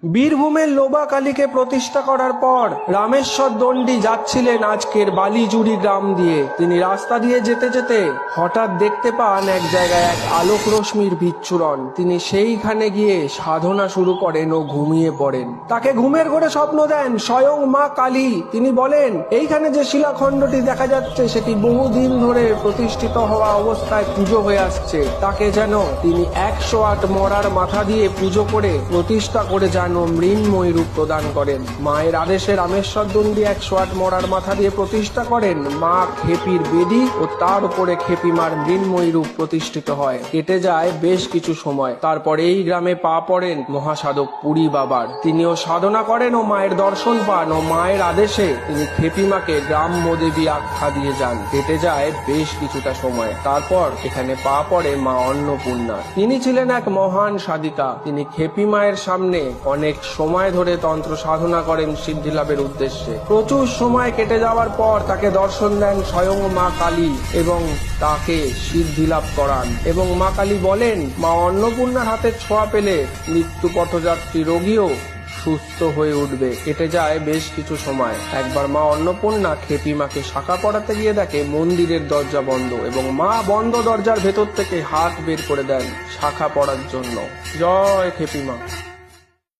বীরভূমের লোবা কালীকে প্রতিষ্ঠা করার পর রামেশ্বর দণ্ডী যাচ্ছিলেন আজকের বালিজুড়ি গ্রাম দিয়ে। তিনি রাস্তা দিয়ে যেতে যেতে হঠাৎ দেখতে পান এক জায়গায় এক আলোক রশ্মির বিচ্ছুরণ। তিনি সেইখানে গিয়ে সাধনা শুরু করেন ও ঘুমিয়ে পড়েন। তাকে ঘুমের ঘোরে স্বপ্ন দেন স্বয়ং মা কালী। তিনি বলেন, এইখানে যে শিলাখণ্ডটি দেখা যাচ্ছে সেটি বহুদিন ধরে প্রতিষ্ঠিত হওয়া অবস্থায় পুজো হয়ে আসছে। তাকে যেন তিনি 108 মরার মাথা দিয়ে পুজো করে প্রতিষ্ঠা করে যান ও মৃন্ময়ী রূপ প্রদান করেন। মায়ের আদেশে রামেশ্বর দণ্ডী 108 মরার মাথা দিয়ে প্রতিষ্ঠা করেন মা খেপির বেদী ও তার উপরে খেপি মার মৃন্ময়ী রূপ প্রতিষ্ঠিত হয়। কেটে যায় বেশ কিছু সময়। তারপরে এই গ্রামে পা পড়েন মহাসাধক পুরী বাবার। তিনিও সাধনা করেন ও মায়ের দর্শন পান ও মায়ের আদেশে তিনি খেপিমাকে গ্রাম্য দেবী আখ্যা দিয়ে যান। কেটে যায় বেশ কিছুটা সময়। তারপর এখানে পা পড়ে মা অন্নপূর্ণা। তিনি ছিলেন এক মহান সাধিকা। তিনি খেপি মায়ের সামনে অনেক সময় ধরে তন্ত্র সাধনা করেন সিদ্ধি লাভের উদ্দেশ্যে। প্রচুর সময় কেটে যাওয়ার পর তাকে দর্শন দেন স্বয়ং মা কালী এবং তাকে সিদ্ধি লাভ করান। এবং মা কালী বলেন, মা অন্নপূর্ণার হাতে ছোঁয়া পেলে মৃত্যু পথযাত্রী রোগীও সুস্থ হয়ে উঠবে। কেটে যায় বেশ কিছু সময়। একবার মা অন্নপূর্ণা খেপি মাকে শাখা পড়াতে গিয়ে দেখে মন্দিরের দরজা বন্ধ এবং মা বন্ধ দরজার ভেতর থেকে হাত বের করে দেন শাখা পড়ার জন্য। জয় খেপি মা।